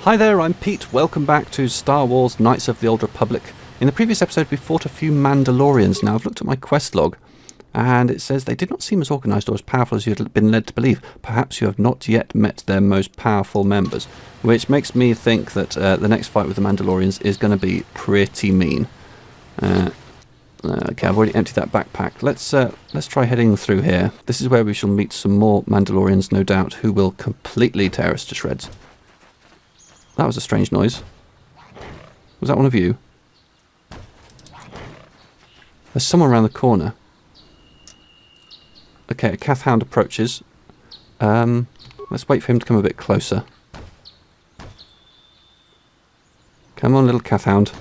Hi there, I'm Pete. Welcome back to Star Wars Knights of the Old Republic. In the previous episode we fought a few Mandalorians. Now I've looked at my quest log and it says they did not seem as organised or as powerful as you had been led to believe. Perhaps you have not yet met their most powerful members, which makes me think that the next fight with the Mandalorians is going to be pretty mean. Okay, I've already emptied that backpack. Let's try heading through here. This is where we shall meet some more Mandalorians, no doubt, who will completely tear us to shreds. That was a strange noise. Was that one of you? There's someone around the corner. Okay, a Kath Hound approaches. Let's wait for him to come a bit closer. Come on, little Kath Hound.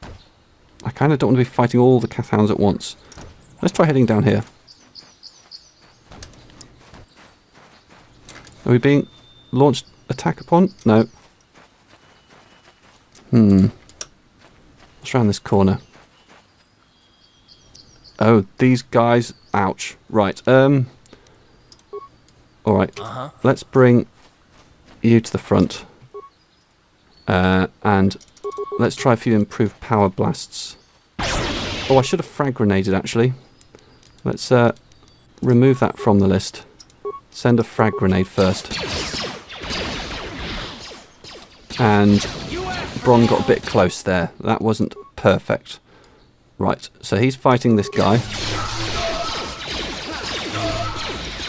I kind of don't want to be fighting all the Kath Hounds at once. Let's try heading down here. Are we being launched attack upon? No. What's around this corner? Oh, these guys. Ouch. Right. Alright. Let's bring you to the front. And let's try a few improved power blasts. Oh, I should have frag grenaded, actually. Let's remove that from the list. Send a frag grenade first. And Bron got a bit close there. That wasn't perfect. Right, so he's fighting this guy.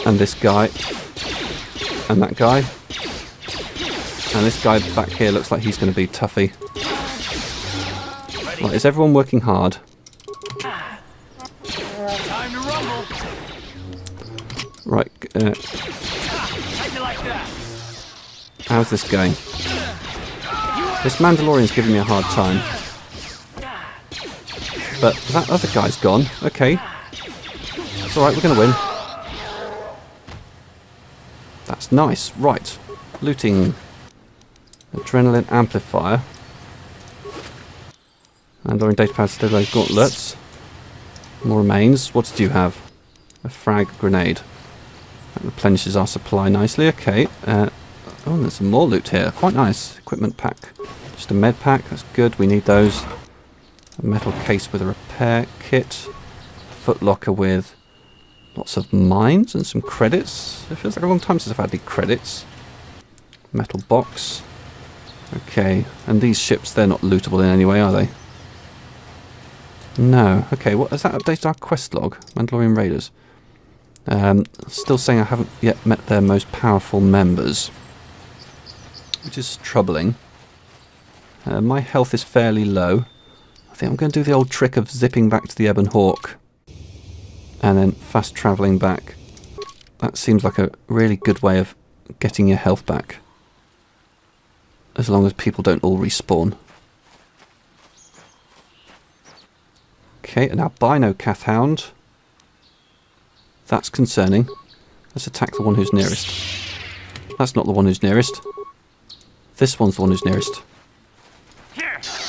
And this guy. And that guy. And this guy back here looks like he's going to be toughy. Right, is everyone working hard? Time to rumble. Right, how's this going? This Mandalorian's giving me a hard time. But that other guy's gone. Okay. It's alright, we're going to win. That's nice. Right. Looting. Adrenaline amplifier. Mandalorian data pad stabilized gauntlets. More remains. What did you have? A frag grenade. That replenishes our supply nicely. Okay. Oh, there's some more loot here. Quite nice. Equipment pack. Just a med pack. That's good. We need those. A metal case with a repair kit. A footlocker with lots of mines and some credits. It feels like a long time since I've had any credits. Metal box. Okay. And these ships, they're not lootable in any way, are they? No. Okay. What has that updated our quest log? Mandalorian Raiders. Still saying I haven't yet met their most powerful members, which is troubling. My health is fairly low. I think I'm going to do the old trick of zipping back to the Ebon Hawk and then fast travelling back. That seems like a really good way of getting your health back, as long as people don't all respawn. Okay, an albino Kath Hound. That's concerning. Let's attack the one who's nearest. That's not the one who's nearest. This one's the one who's nearest.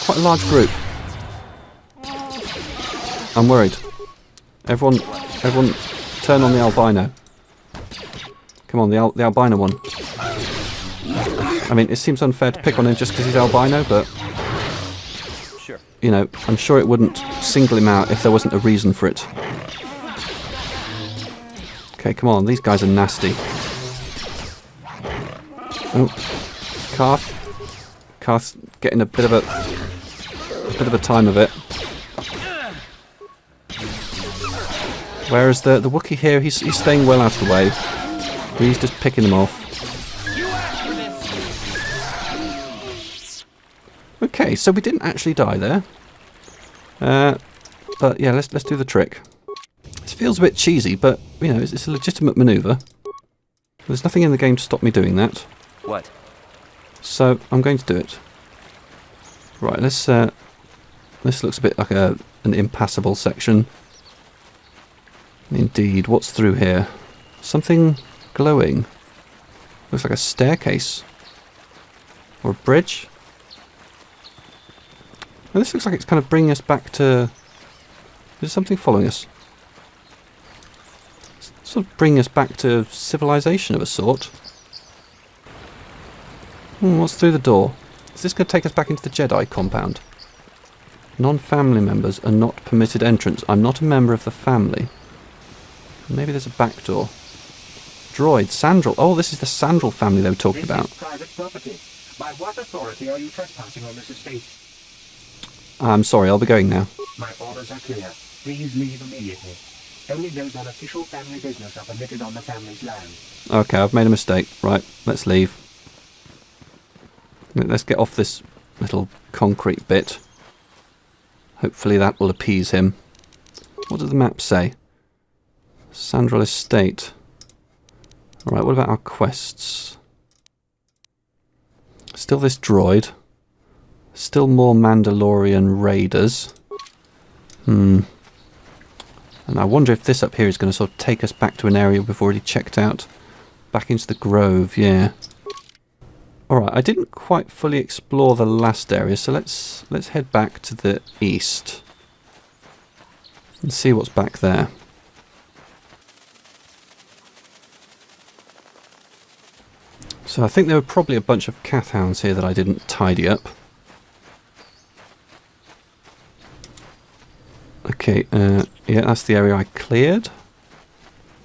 Quite a large group. I'm worried. Everyone turn on the albino. Come on, the albino one. I mean, it seems unfair to pick on him just because he's albino, but you know, I'm sure it wouldn't single him out if there wasn't a reason for it. Okay, come on, these guys are nasty. Oh, Karth's getting a bit of a time of it. Whereas the Wookiee here, he's staying well out of the way. He's just picking them off. Okay, so we didn't actually die there. But yeah, let's do the trick. This feels a bit cheesy, but you know, it's a legitimate maneuver. There's nothing in the game to stop me doing that. What? So I'm going to do it. Right, this looks a bit like an impassable section. Indeed, what's through here? Something glowing. Looks like a staircase. Or a bridge. And this looks like it's kind of bringing us back to... Is there something following us? Sort of bringing us back to civilization of a sort. What's through the door? Is this going to take us back into the Jedi compound? Non-family members are not permitted entrance. I'm not a member of the family. Maybe there's a back door. Droid, Sandral. Oh, this is the Sandral family they were talking about. This is private property. By what authority are you trespassing on this estate? I'm sorry, I'll be going now. My orders are clear. Please leave immediately. Only those on official family business are permitted on the family's land. Okay, I've made a mistake. Right, let's leave. Let's get off this little concrete bit. Hopefully that will appease him. What does the map say? Sandral Estate. Alright, what about our quests? Still this droid. Still more Mandalorian raiders. And I wonder if this up here is going to sort of take us back to an area we've already checked out. Back into the Grove, yeah. Alright, I didn't quite fully explore the last area, so let's head back to the east. And see what's back there. So I think there were probably a bunch of Kath hounds here that I didn't tidy up. Okay, yeah, that's the area I cleared.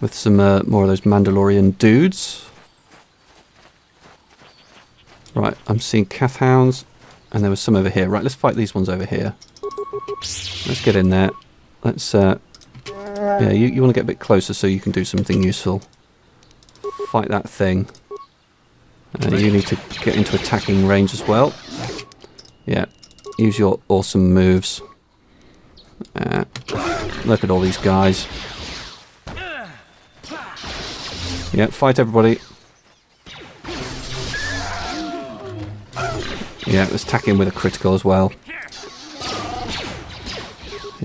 With some more of those Mandalorian dudes. Right, I'm seeing Kath hounds, and there was some over here. Right, let's fight these ones over here. Let's get in there. Let's, yeah, you want to get a bit closer so you can do something useful. Fight that thing. You need to get into attacking range as well. Yeah, use your awesome moves. Look at all these guys. Yeah, fight everybody. Yeah, let's attack him with a critical as well.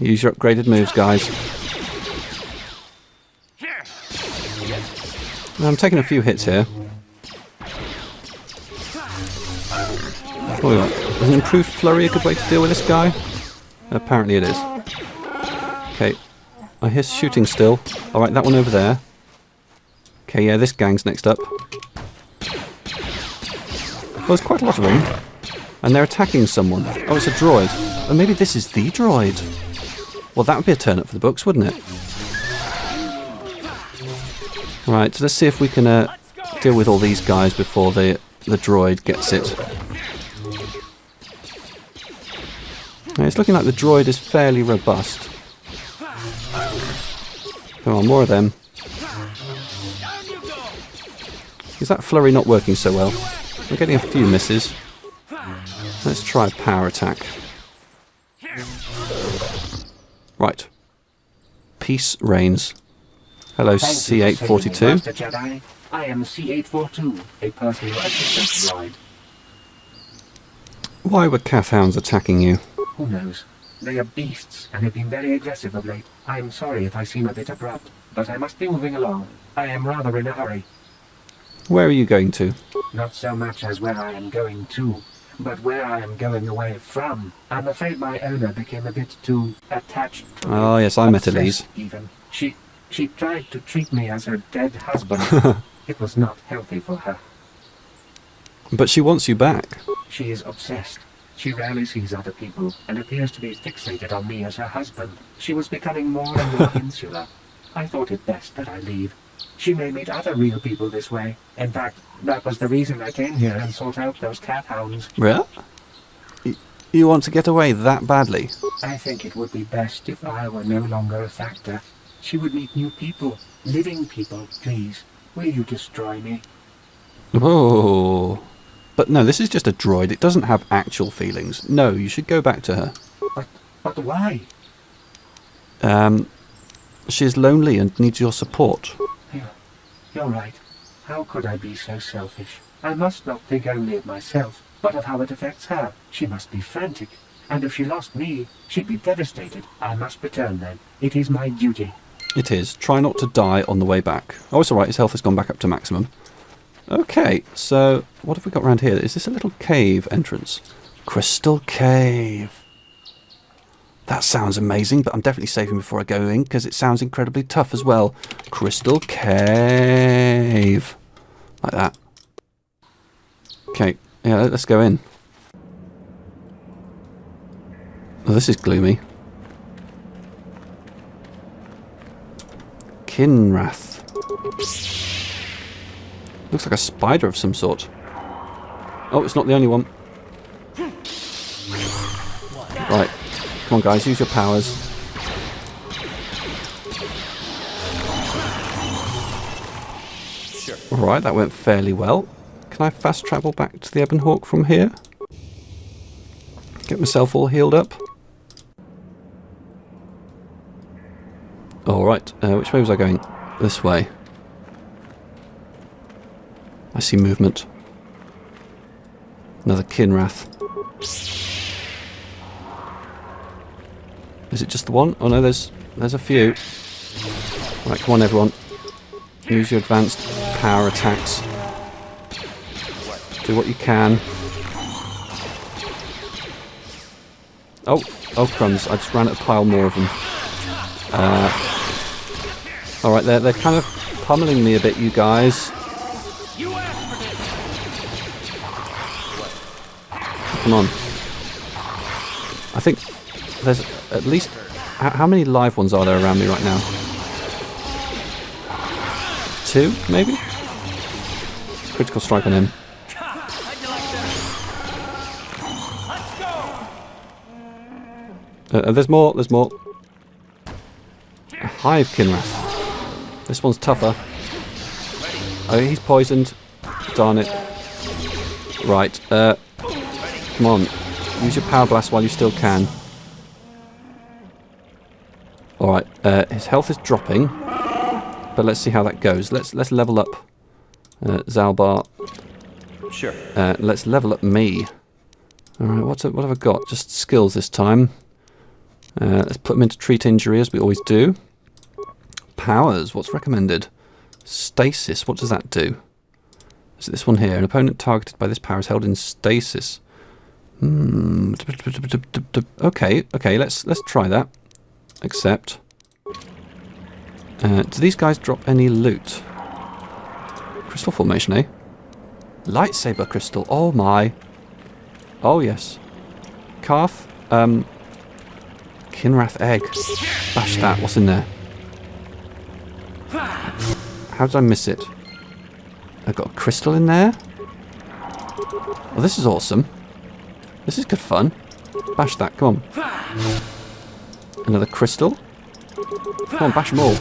Use your upgraded moves, guys. I'm taking a few hits here. Oh, is an improved flurry a good way to deal with this guy? Apparently it is. Okay, I hear shooting still. Alright, that one over there. Okay, yeah, this gang's next up. Well, there's quite a lot of them. And they're attacking someone. Oh, it's a droid. Oh, maybe this is the droid. Well, that would be a turn up for the books, wouldn't it? Right, so let's see if we can deal with all these guys before the droid gets it. Now, it's looking like the droid is fairly robust. Come on, more of them. Is that flurry not working so well? We're getting a few misses. Let's try a power attack. Right. Peace reigns. Hello, C842. Master Jedi. I am C842, a personal assistant droid. Why were Kath hounds attacking you? Who knows? They are beasts and have been very aggressive of late. I am sorry if I seem a bit abrupt, but I must be moving along. I am rather in a hurry. Where are you going to? Not so much as where I am going to, but where I am going away from. I'm afraid my owner became a bit too attached to me. Oh, yes, I met Elise. Even. She tried to treat me as her dead husband. It was not healthy for her. But she wants you back. She is obsessed. She rarely sees other people and appears to be fixated on me as her husband. She was becoming more and more insular. I thought it best that I leave. She may meet other real people this way. In fact, that was the reason I came here and sought out those Kath hounds. Really? You want to get away that badly? I think it would be best if I were no longer a factor. She would meet new people, living people. Please, will you destroy me? Oh. But no, this is just a droid. It doesn't have actual feelings. No, you should go back to her. But why? She is lonely and needs your support. You're right. How could I be so selfish? I must not think only of myself, but of how it affects her. She must be frantic. And if she lost me, she'd be devastated. I must return then. It is my duty. It is. Try not to die on the way back. Oh, it's alright. His health has gone back up to maximum. Okay, so what have we got around here? Is this a little cave entrance? Crystal Cave. That sounds amazing, but I'm definitely saving before I go in because it sounds incredibly tough as well. Crystal Cave. Like that. Okay, Yeah, let's go in. Oh, this is gloomy. Kinrath. Looks like a spider of some sort. Oh, it's not the only one. Right. Come on, guys. Use your powers. Alright, that went fairly well. Can I fast travel back to the Ebon Hawk from here? Get myself all healed up. Alright, which way was I going? This way. I see movement. Another Kinrath. Is it just the one? Oh no, there's a few. Right, come on everyone. Use your advanced power attacks. Do what you can. Oh crumbs, I just ran at a pile more of them. Alright, they're kind of pummeling me a bit, you guys. Come on. I think there's at least... How many live ones are there around me right now? 2, maybe? Critical strike on him. There's more. A hive Kinrath. This one's tougher. Oh, he's poisoned. Darn it. Right, come on. Use your power blast while you still can. Alright, his health is dropping. But let's see how that goes. Let's level up Zalbar. Sure. Let's level up me. Alright, what have I got? Just skills this time. Let's put him into treat injury as we always do. Powers, what's recommended? Stasis, what does that do? Is it this one here? An opponent targeted by this power is held in stasis. Okay, let's try that. Accept. Do these guys drop any loot? Crystal formation, eh? Lightsaber crystal, oh my. Oh yes. Karth, Kinrath egg. Bash that, what's in there? How did I miss it? I've got a crystal in there? Oh, this is awesome. This is good fun. Bash that, come on. Another crystal. Come on, bash them all.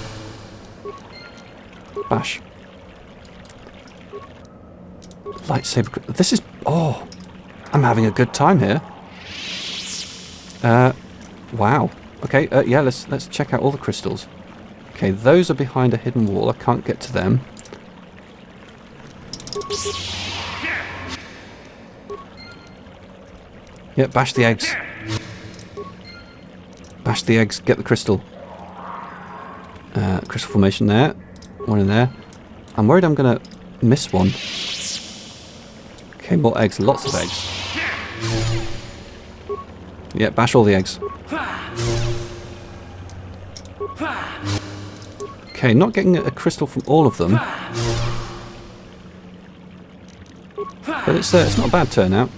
Bash. Lightsaber. This is... Oh, I'm having a good time here. Wow. Okay, yeah, let's check out all the crystals. Okay, those are behind a hidden wall. I can't get to them. Yeah, bash the eggs. Bash the eggs, get the crystal. Crystal formation there. One in there. I'm worried I'm going to miss one. Okay, more eggs. Lots of eggs. Yeah, bash all the eggs. Okay, not getting a crystal from all of them. But it's not a bad turnout.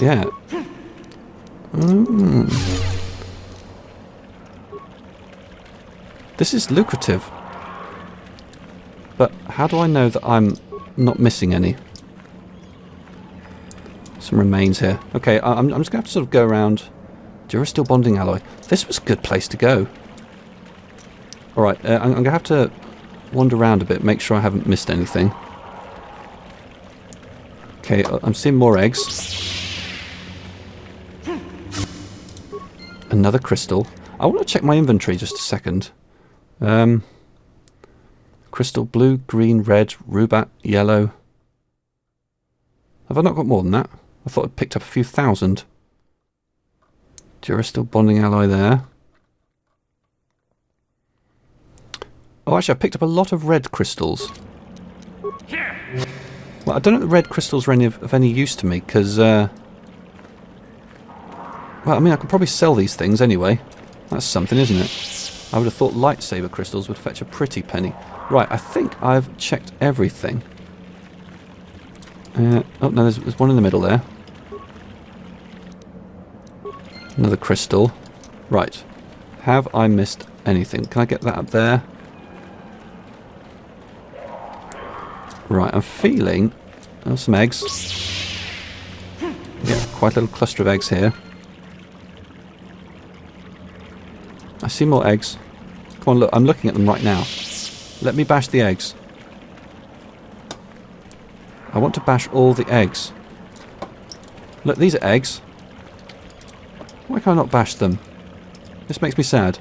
Yeah. This is lucrative. But how do I know that I'm not missing any? Some remains here. Okay, I'm just going to have to sort of go around. Durasteel bonding alloy. This was a good place to go. Alright, I'm going to have to wander around a bit, make sure I haven't missed anything. Okay, I'm seeing more eggs. Another crystal. I want to check my inventory just a second. Crystal blue, green, red, rubat, yellow. Have I not got more than that? I thought I'd picked up a few thousand. Durasteel bonding alloy there. Oh, actually, I picked up a lot of red crystals. Well, I don't know if the red crystals are of any use to me, because... well, I mean, I could probably sell these things anyway. That's something, isn't it? I would have thought lightsaber crystals would fetch a pretty penny. Right, I think I've checked everything. Oh, no, there's one in the middle there. Another crystal. Right. Have I missed anything? Can I get that up there? Right, I'm feeling... Oh, some eggs. Yeah, quite a little cluster of eggs here. I see more eggs. Come on, look, I'm looking at them right now. Let me bash the eggs. I want to bash all the eggs. Look, these are eggs. Why can't I not bash them? This makes me sad.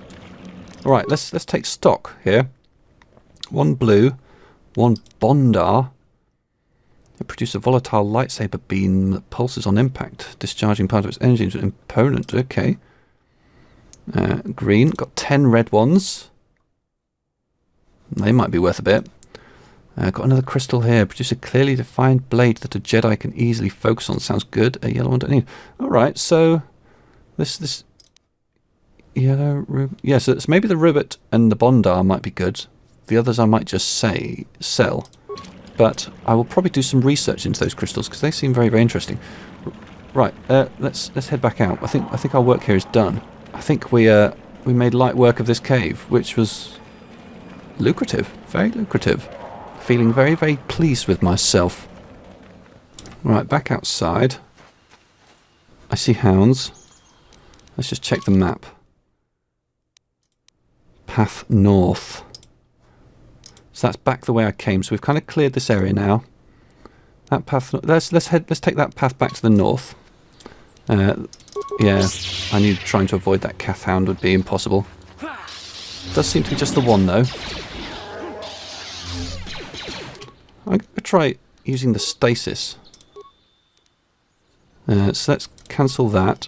Alright, let's take stock here. One blue, one bondar. It produces a volatile lightsaber beam that pulses on impact, discharging part of its energy into an opponent. Okay. Green, got 10 red ones. They might be worth a bit. Got another crystal here. Produce a clearly defined blade that a Jedi can easily focus on. Sounds good. A yellow one don't need. Alright, so this yellow rub. Yeah, so maybe the ribbit and the bondar might be good. The others I might just say sell. But I will probably do some research into those crystals because they seem very, very interesting. Right, let's head back out. I think our work here is done. I think we made light work of this cave, which was lucrative, very lucrative. Feeling very, very pleased with myself. Right, back outside. I see hounds. Let's just check the map. Path north. So that's back the way I came. So we've kind of cleared this area now. That path. Let's take that path back to the north. Yeah, I knew trying to avoid that Cath hound would be impossible. Does seem to be just the one though. I'm going to try using the stasis. So let's cancel that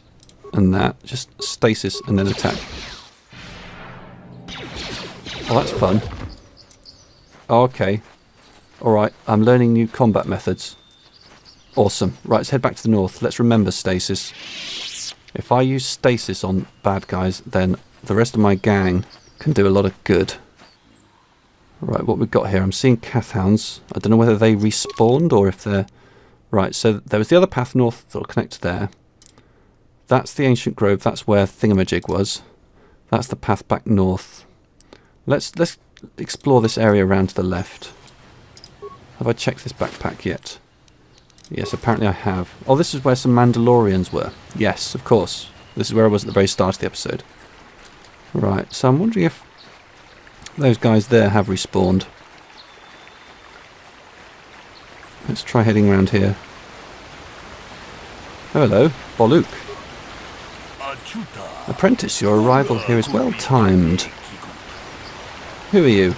and that. Just stasis and then attack. Oh, that's fun. Oh, okay. Alright, I'm learning new combat methods. Awesome. Right, let's head back to the north. Let's remember stasis. If I use stasis on bad guys, then the rest of my gang can do a lot of good. Right, what we've got here, I'm seeing Cath hounds. I don't know whether they respawned or if they're... Right, so there was the other path north that will connect to there. That's the ancient grove, that's where Thingamajig was. That's the path back north. Let's explore this area around to the left. Have I checked this backpack yet? Yes, apparently I have. Oh, this is where some Mandalorians were. Yes, of course. This is where I was at the very start of the episode. Right, so I'm wondering if those guys there have respawned. Let's try heading around here. Oh, hello, Boluk. Apprentice, your arrival here is well timed. Who are you?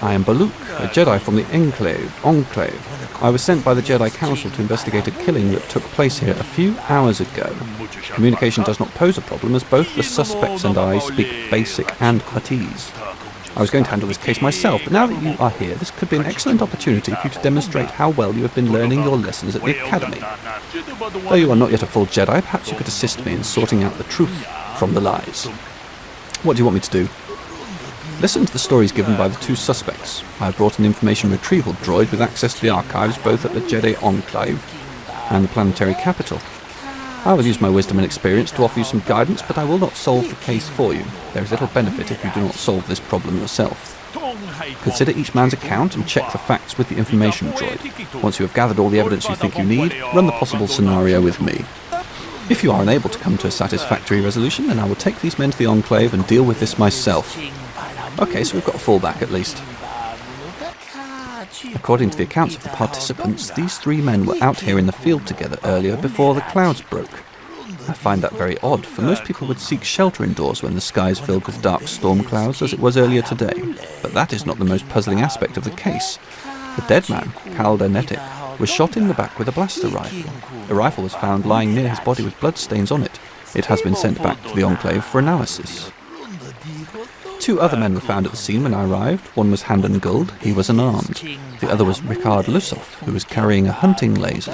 I am Boluk, a Jedi from the Enclave. I was sent by the Jedi Council to investigate a killing that took place here a few hours ago. Communication does not pose a problem as both the suspects and I speak basic and Huttese. I was going to handle this case myself, but now that you are here, this could be an excellent opportunity for you to demonstrate how well you have been learning your lessons at the Academy. Though you are not yet a full Jedi, perhaps you could assist me in sorting out the truth from the lies. What do you want me to do? Listen to the stories given by the two suspects. I have brought an information retrieval droid with access to the archives both at the Jedi Enclave and the planetary capital. I will use my wisdom and experience to offer you some guidance, but I will not solve the case for you. There is little benefit if you do not solve this problem yourself. Consider each man's account and check the facts with the information droid. Once you have gathered all the evidence you think you need, run the possible scenario with me. If you are unable to come to a satisfactory resolution, then I will take these men to the Enclave and deal with this myself. Okay, so we've got a fallback at least. According to the accounts of the participants, these three men were out here in the field together earlier before the clouds broke. I find that very odd, for most people would seek shelter indoors when the sky is filled with dark storm clouds, as it was earlier today. But that is not the most puzzling aspect of the case. The dead man, Calder Netic, was shot in the back with a blaster rifle. The rifle was found lying near his body with bloodstains on it. It has been sent back to the Enclave for analysis. Two other men were found at the scene when I arrived. One was Handon Gould, he was unarmed. The other was Ricard Lussoff, who was carrying a hunting laser.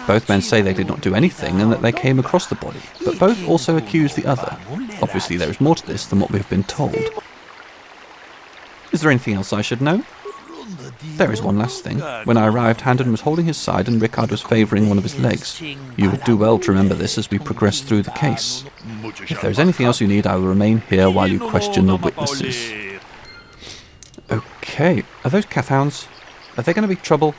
Both men say they did not do anything and that they came across the body, but both also accuse the other. Obviously there is more to this than what we have been told. Is there anything else I should know? There is one last thing. When I arrived, Handon was holding his side and Rickard was favouring one of his legs. You would do well to remember this as we progress through the case. If there is anything else you need, I will remain here while you question the witnesses. Okay, are those Cathhounds? Are they going to be trouble?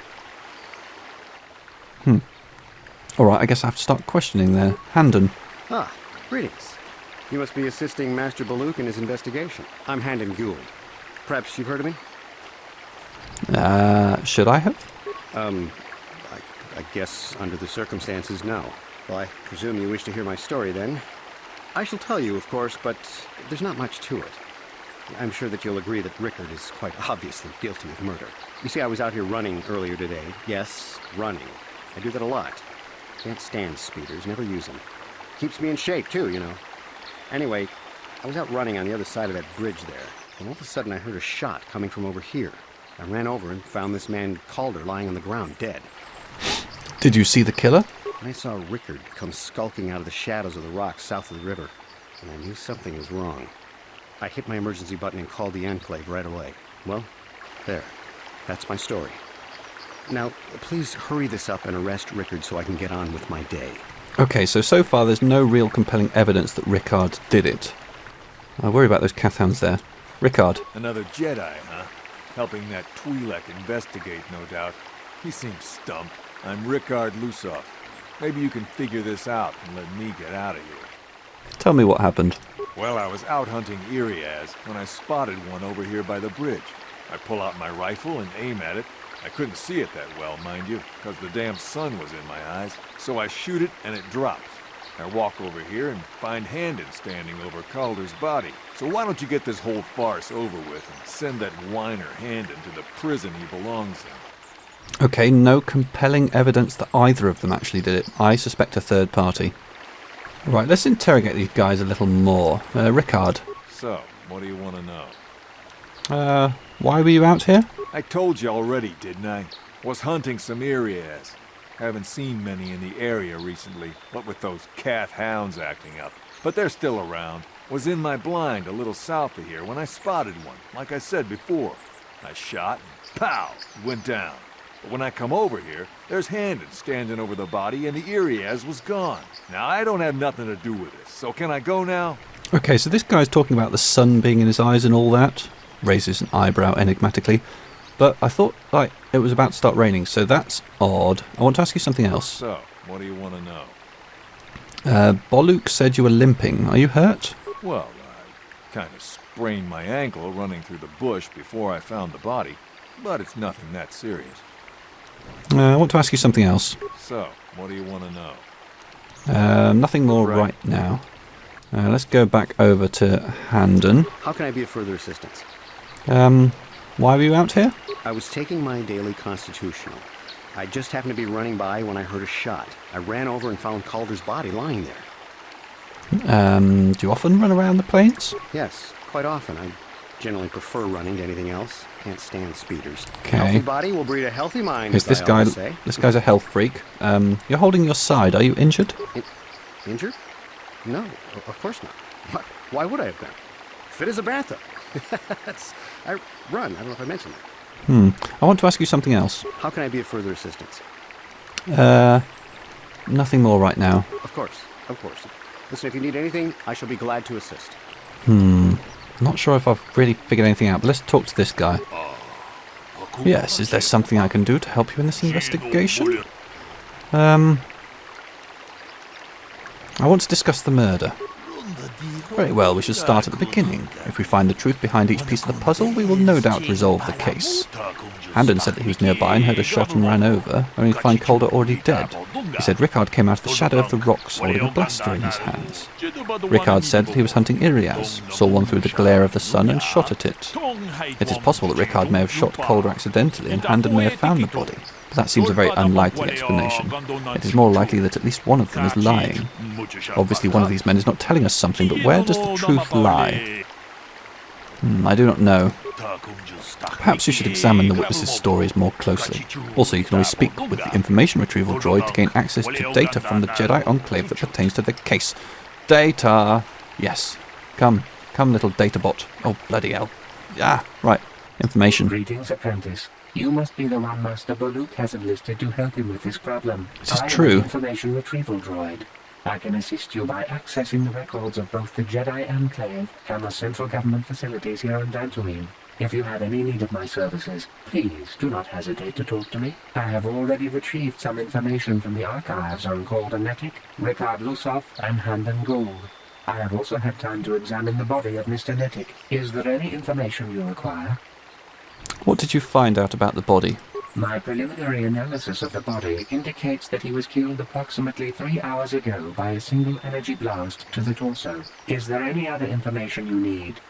Alright, I guess I have to start questioning there. Handon. Ah, greetings. You must be assisting Master Baluk in his investigation. I'm Handon Gould. Perhaps you've heard of me? Should I have? I guess under the circumstances, no. Well, I presume you wish to hear my story then. I shall tell you, of course, but there's not much to it. I'm sure that you'll agree that Rickard is quite obviously guilty of murder. You see, I was out here running earlier today. Yes, running. I do that a lot. Can't stand speeders, never use them. Keeps me in shape, too, you know. Anyway, I was out running on the other side of that bridge there, and all of a sudden I heard a shot coming from over here. I ran over and found this man Calder lying on the ground, dead. Did you see the killer? I saw Rickard come skulking out of the shadows of the rocks south of the river, and I knew something was wrong. I hit my emergency button and called the Enclave right away. Well, there. That's my story. Now, please hurry this up and arrest Rickard so I can get on with my day. Okay, so far there's no real compelling evidence that Rickard did it. I worry about those Cathhounds there. Rickard. Another Jedi, huh? Helping that Twi'lek investigate, no doubt. He seems stumped. I'm Rickard Lusov. Maybe you can figure this out and let me get out of here. Tell me what happened. Well, I was out hunting Iriaz when I spotted one over here by the bridge. I pull out my rifle and aim at it. I couldn't see it that well, mind you, because the damn sun was in my eyes. So I shoot it and it drops. I walk over here and find Handon standing over Calder's body. So why don't you get this whole farce over with and send that whiner Handon to the prison he belongs in? Okay, no compelling evidence that either of them actually did it. I suspect a third party. Right, let's interrogate these guys a little more. Rickard. So, what do you want to know? Why were you out here? I told you already, didn't I? Was hunting some Iriaz. Haven't seen many in the area recently, what with those Cathhounds acting up. But they're still around. Was in my blind a little south of here when I spotted one, like I said before. I shot and pow, went down. But when I come over here, there's Handon standing over the body and the Iriaz was gone. Now, I don't have nothing to do with this, so can I go now? Okay, so this guy's talking about the sun being in his eyes and all that. Raises an eyebrow enigmatically. But I thought, it was about to start raining, so that's odd. I want to ask you something else. So, what do you want to know? Baluk said you were limping. Are you hurt? Well, I kind of sprained my ankle running through the bush before I found the body. But it's nothing that serious. I want to ask you something else. So, what do you want to know? Nothing more right now. Let's go back over to Handon. How can I be of further assistance? Why were you out here? I was taking my daily constitutional. I just happened to be running by when I heard a shot. I ran over and found Calder's body lying there. Do you often run around the plains? Yes, quite often. I generally prefer running to anything else. Can't stand speeders. Okay. A healthy body will breed a healthy mind, Is this I guy? always say. This guy's a health freak. You're holding your side. Are you injured? Injured? No, of course not. Why would I have been? Fit as a bathtub. I run. I don't know if I mentioned that. I want to ask you something else. How can I be of further assistance? Nothing more right now. Of course. Listen, if you need anything, I shall be glad to assist. Not sure if I've really figured anything out, but let's talk to this guy. Yes, is there something I can do to help you in this investigation? I want to discuss the murder. Very well, we should start at the beginning. If we find the truth behind each piece of the puzzle, we will no doubt resolve the case. Handon said that he was nearby and heard a shot and ran over, only to find Calder already dead. He said Rickard came out of the shadow of the rocks holding a blaster in his hands. Rickard said that he was hunting Iriaz, saw one through the glare of the sun and shot at it. It is possible that Rickard may have shot Calder accidentally and Handon may have found the body, but that seems a very unlikely explanation. It is more likely that at least one of them is lying. Obviously one of these men is not telling us something, but where does the truth lie? I do not know. Perhaps you should examine the witness's stories more closely. Also, you can always speak with the information retrieval droid to gain access to data from the Jedi Enclave that pertains to the case. Data! Yes, Come, little data bot. Oh, bloody hell. Yeah, right. Information. Greetings, apprentice. You must be the one Master Baluk has enlisted to help him with this problem. This is I am true. an information retrieval droid. I can assist you by accessing the records of both the Jedi Enclave and the central government facilities here in Dantooine. If you have any need of my services, please do not hesitate to talk to me. I have already retrieved some information from the archives on Caldenetic, Ricard Lusov, and Handon Gould. I have also had time to examine the body of Mr. Netic. Is there any information you require? What did you find out about the body? My preliminary analysis of the body indicates that he was killed approximately 3 hours ago by a single energy blast to the torso. Is there any other information you need?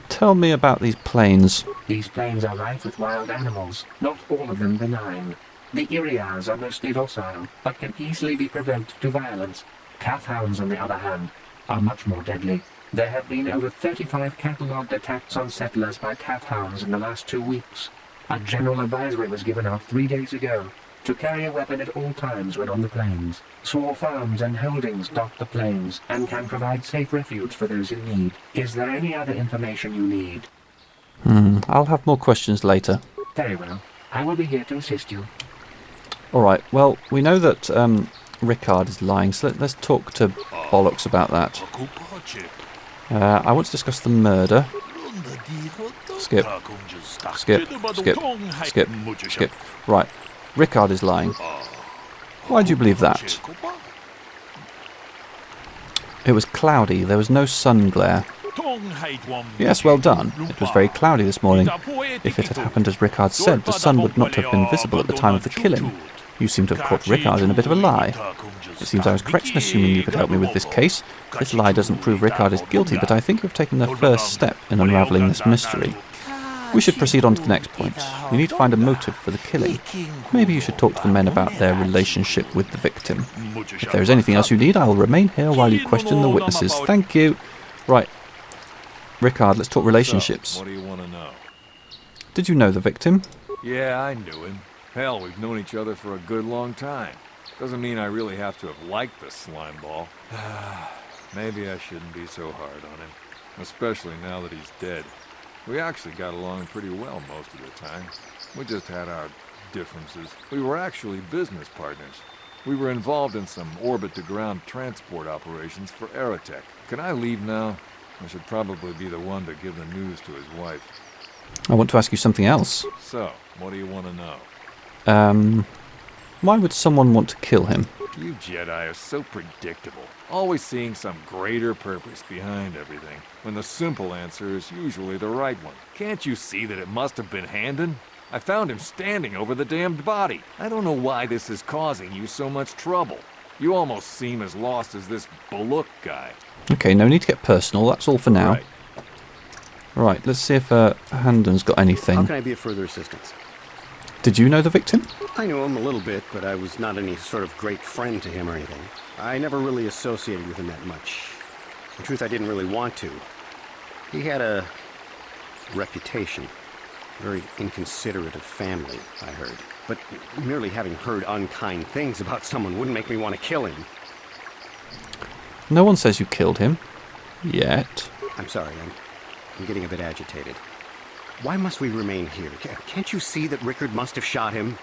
Tell me about these planes. These plains are rife with wild animals, not all of them benign. The Iriars are mostly docile, but can easily be provoked to violence. Calf hounds, on the other hand, are much more deadly. There have been over 35 catalogued attacks on settlers by calf hounds in the last 2 weeks. A general advisory was given out 3 days ago to carry a weapon at all times when on the plains. Small farms and holdings dot the plains and can provide safe refuge for those in need. Is there any other information you need? I'll have more questions later. Very well. I will be here to assist you. Alright, well, we know that Ricard is lying, so let's talk to Bollocks about that. I want to discuss the murder. Skip. Right, Ricard is lying. Why do you believe that? It was cloudy, there was no sun glare. Yes, well done. It was very cloudy this morning. If it had happened as Ricard said, the sun would not have been visible at the time of the killing. You seem to have caught Ricard in a bit of a lie. It seems I was correct in assuming you could help me with this case. This lie doesn't prove Ricard is guilty, but I think you've taken the first step in unravelling this mystery. We should proceed on to the next point. We need to find a motive for the killing. Maybe you should talk to the men about their relationship with the victim. If there is anything else you need, I will remain here while you question the witnesses. Thank you. Right. Ricard, let's talk relationships. So, what do you want to know? Did you know the victim? Yeah, I knew him. Hell, we've known each other for a good long time. Doesn't mean I really have to have liked the slime ball. Maybe I shouldn't be so hard on him. Especially now that he's dead. We actually got along pretty well most of the time. We just had our differences. We were actually business partners. We were involved in some orbit-to-ground transport operations for Aerotech. Can I leave now? I should probably be the one to give the news to his wife. I want to ask you something else. So, what do you want to know? Why would someone want to kill him? You Jedi are so predictable. Always seeing some greater purpose behind everything, when the simple answer is usually the right one. Can't you see that it must have been Handon? I found him standing over the damned body. I don't know why this is causing you so much trouble. You almost seem as lost as this Baluk guy. Okay, no need to get personal. That's all for now. Right. Right, let's see if Handon's got anything. How can I be of further assistance? Did you know the victim? I knew him a little bit, but I was not any sort of great friend to him or anything. I never really associated with him that much. In truth, I didn't really want to. He had a reputation. Very inconsiderate of family, I heard. But merely having heard unkind things about someone wouldn't make me want to kill him. No one says you killed him. Yet. I'm sorry, I'm getting a bit agitated. Why must we remain here? Can't you see that Rickard must have shot him?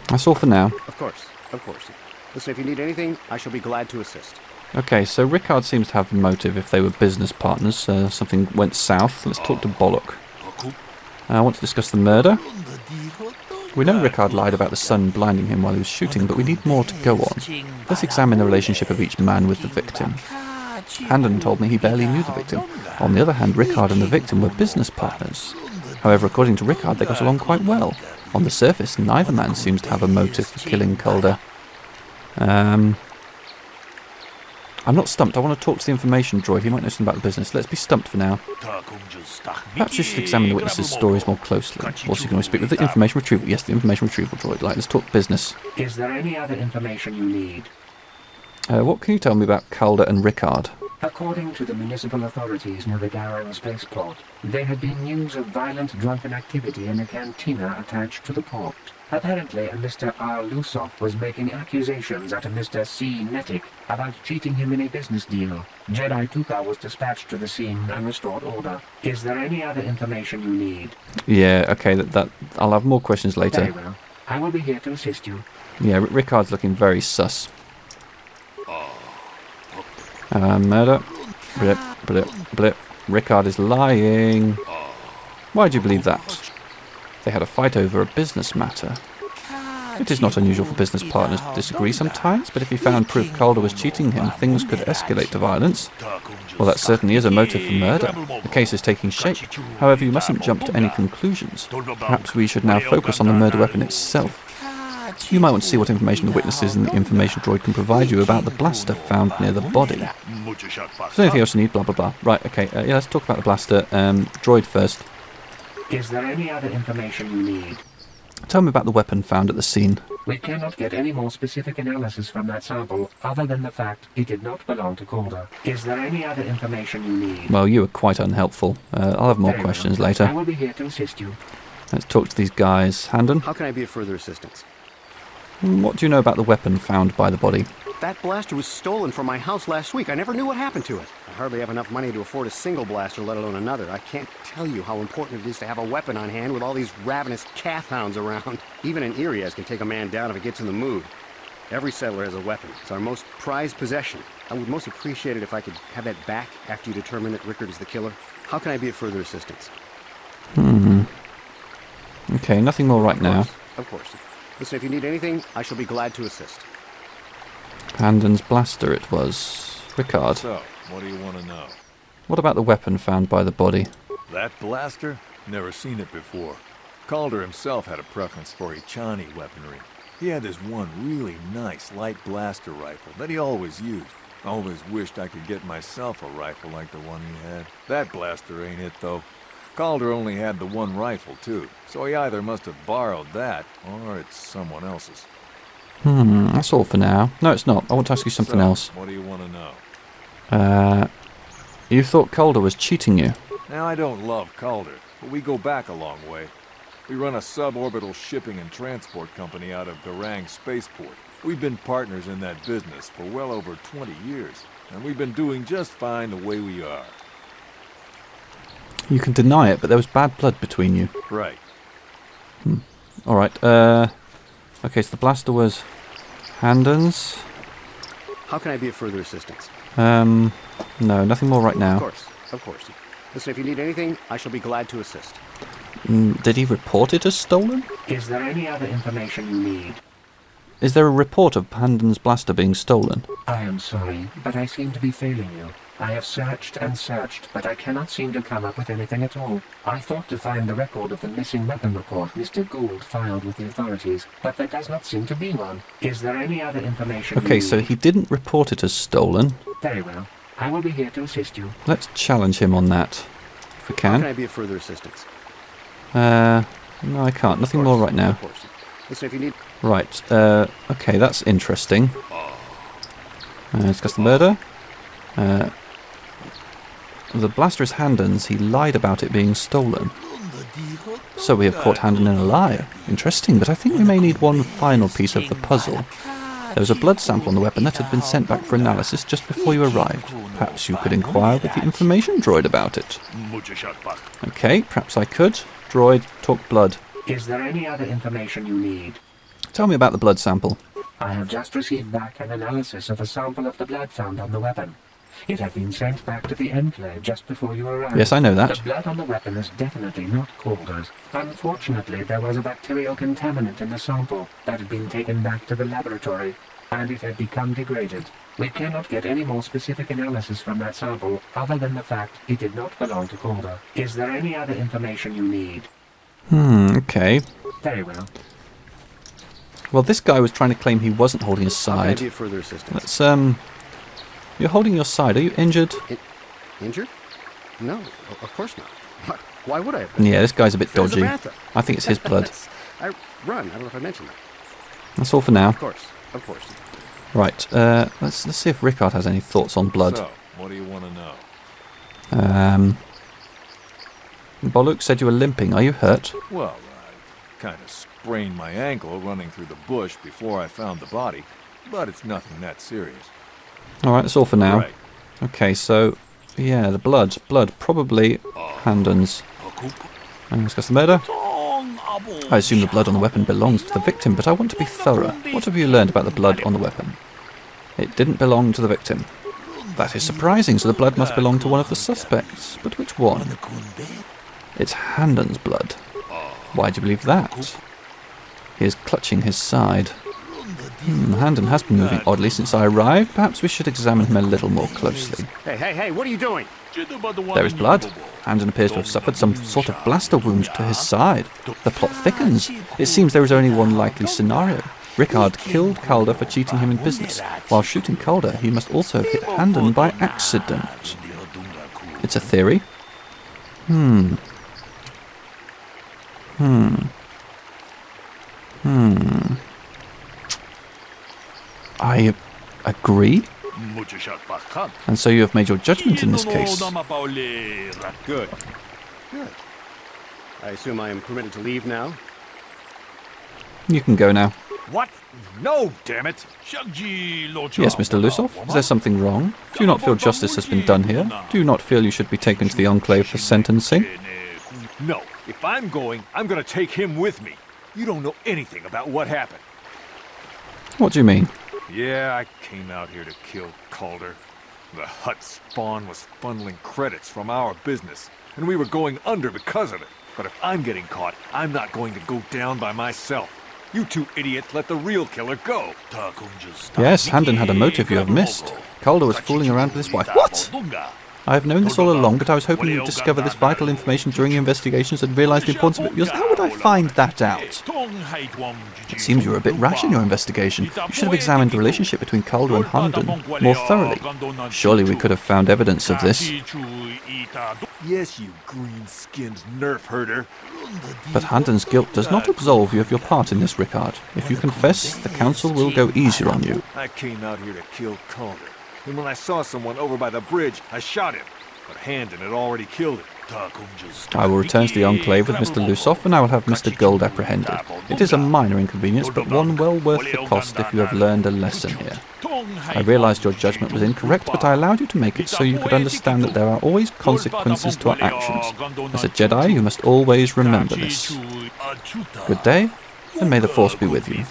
That's all for now. Of course, of course. Listen, if you need anything, I shall be glad to assist. Okay, so Ricard seems to have a motive if they were business partners. Something went south. Let's talk to Bollock. I want to discuss the murder. We know Ricard lied about the sun blinding him while he was shooting, but we need more to go on. Let's examine the relationship of each man with the victim. Handon told me he barely knew the victim. On the other hand, Ricard and the victim were business partners. However, according to Ricard, they got along quite well. On the surface, neither man seems to have a motive for killing Calder. I'm not stumped. I want to talk to the information droid. He might know something about the business. Let's be stumped for now. Perhaps you should examine the witnesses' stories more closely. Also, you can always speak with the information retrieval. Yes, the information retrieval droid. Right, let's talk business. Is there any other information you need? What can you tell me about Calder and Ricard? According to the municipal authorities near the Garrow spaceport, there had been news of violent drunken activity in a cantina attached to the port. Apparently, a Mr. R. Lusoff was making accusations at a Mr. C. Netic about cheating him in a business deal. Jedi Tuka was dispatched to the scene and restored order. Is there any other information you need? Yeah, okay, that I'll have more questions later. Very well. I will be here to assist you. Yeah, Rickard's looking very sus. Murder. Blip, blip, blip. Rickard is lying. Why do you believe that? They had a fight over a business matter. It is not unusual for business partners to disagree sometimes, but if he found proof Calder was cheating him, things could escalate to violence. Well, that certainly is a motive for murder. The case is taking shape. However, you mustn't jump to any conclusions. Perhaps we should now focus on the murder weapon itself. You might want to see what information the witnesses and the information droid can provide you about the blaster found near the body. Is there anything else you need? Blah, blah, blah. Right, okay, yeah, let's talk about the blaster. Droid first. Is there any other information you need? Tell me about the weapon found at the scene. We cannot get any more specific analysis from that sample other than the fact it did not belong to Calder. Is there any other information you need? Well, you were quite unhelpful. I'll have more questions later. I will be here to assist you. Let's talk to these guys. Handon? How can I be of further assistance? What do you know about the weapon found by the body? That blaster was stolen from my house last week. I never knew what happened to it. I hardly have enough money to afford a single blaster, let alone another. I can't tell you how important it is to have a weapon on hand with all these ravenous cath hounds around. Even an Irias can take a man down if it gets in the mood. Every settler has a weapon. It's our most prized possession. I would most appreciate it if I could have that back after you determine that Rickard is the killer. How can I be of further assistance? Okay, nothing more right now. Of course. Listen, if you need anything, I shall be glad to assist. Handon's blaster it was. Rickard. So, what do you want to know? What about the weapon found by the body? That blaster? Never seen it before. Calder himself had a preference for Ichani weaponry. He had this one really nice light blaster rifle that he always used. Always wished I could get myself a rifle like the one he had. That blaster ain't it, though. Calder only had the one rifle, too, so he either must have borrowed that, or it's someone else's. That's all for now. No, it's not. I want to ask you something else. What do you want to know? You thought Calder was cheating you? Now, I don't love Calder, but we go back a long way. We run a suborbital shipping and transport company out of Garang Spaceport. We've been partners in that business for well over 20 years, and we've been doing just fine the way we are. You can deny it, but there was bad blood between you. Right. Alright, okay, so the blaster was Handon's. How can I be of further assistance? No, nothing more right now. Of course. Listen, if you need anything, I shall be glad to assist. Did he report it as stolen? Is there any other information you need? Is there a report of Handon's blaster being stolen? I am sorry, but I seem to be failing you. I have searched and searched, but I cannot seem to come up with anything at all. I thought to find the record of the missing weapon report Mr. Gould filed with the authorities, but there does not seem to be one. Is there any other information you Okay, need? so he didn't report it as stolen. Very well. I will be here to assist you. Let's challenge him on that, if we How can can. I be of further assistance? No, I can't. Nothing more right now. Of course. Listen, if you need... Right, okay, that's interesting. Discuss the murder. The blaster is Handon's. He lied about it being stolen. So we have caught Handon in a lie. Interesting, but I think we may need one final piece of the puzzle. There was a blood sample on the weapon that had been sent back for analysis just before you arrived. Perhaps you could inquire with the information droid about it. Okay, perhaps I could. Droid, talk blood. Is there any other information you need? Tell me about the blood sample. I have just received back an analysis of a sample of the blood found on the weapon. It had been sent back to the Enclave just before you arrived. Yes, I know that. The blood on the weapon is definitely not Calder's. Unfortunately, there was a bacterial contaminant in the sample that had been taken back to the laboratory, and it had become degraded. We cannot get any more specific analysis from that sample other than the fact it did not belong to Calder. Is there any other information you need? Okay. Very well. Well, this guy was trying to claim he wasn't holding his How can I side. be of further assistance? Let's, You're holding your side. Are you injured? Injured? No, of course not. Why would I have been? Yeah, this guy's a bit There's dodgy. Samantha. I think it's his blood. I run. I don't know if I mentioned that. That's all for now. Of course. Right, let's see if Rickard has any thoughts on blood. So, What do you want to know? Bollock said you were limping. Are you hurt? Well, I kind of sprained my ankle running through the bush before I found the body, but it's nothing that serious. Alright, that's all for now. Right. Okay, so, yeah, the blood. Blood, probably Handon's. And discuss the murder. I assume the blood on the weapon belongs to the victim, but I want to be thorough. What have you learned about the blood on the weapon? It didn't belong to the victim. That is surprising, so the blood must belong to one of the suspects. But which one? It's Handon's blood. Why do you believe that? He is clutching his side. Handon has been moving oddly since I arrived. Perhaps we should examine him a little more closely. Hey, what are you doing? There is blood. Handon appears to have suffered some sort of blaster wound to his side. The plot thickens. It seems there is only one likely scenario. Rickard killed Calder for cheating him in business. While shooting Calder, he must also have hit Handon by accident. It's a theory. I agree. And so you have made your judgment in this case. Good. I assume I am permitted to leave now? You can go now. What? No, damn it! Yes, Mr. Lusov, is there something wrong? Do you not feel justice has been done here? Do you not feel you should be taken to the Enclave for sentencing? No. If I'm going, I'm gonna take him with me. You don't know anything about what happened. What do you mean? Yeah, I came out here to kill Calder. The Hutt spawn was funneling credits from our business, and we were going under because of it. But if I'm getting caught, I'm not going to go down by myself. You two idiots let the real killer go. Yes, Handon had a motive you have missed. Calder was fooling around with his wife. What? I have known this all along, but I was hoping you would discover this vital information during your investigations and realise the importance of it. How would I find that out? It seems you were a bit rash in your investigation. You should have examined the relationship between Calder and Handon more thoroughly. Surely we could have found evidence of this. Yes, you green-skinned nerf herder. But Handon's guilt does not absolve you of your part in this, Rickard. If you confess, the Council will go easier on you. I came out here to kill Calder. And when I saw someone over by the bridge, I shot him. But Handon had already killed him. I will return to the Enclave with Mr. Lusov, and I will have Mr. Gold apprehended. It is a minor inconvenience, but one well worth the cost if you have learned a lesson here. I realised your judgment was incorrect, but I allowed you to make it so you could understand that there are always consequences to our actions. As a Jedi, you must always remember this. Good day, and may the Force be with you.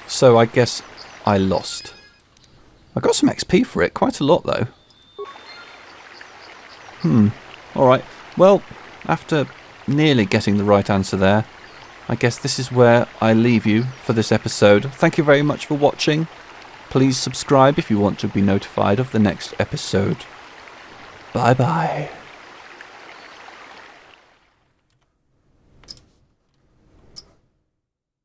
So I guess I lost. I got some XP for it, quite a lot though. Alright, well, after nearly getting the right answer there, I guess this is where I leave you for this episode. Thank you very much for watching. Please subscribe if you want to be notified of the next episode. Bye bye.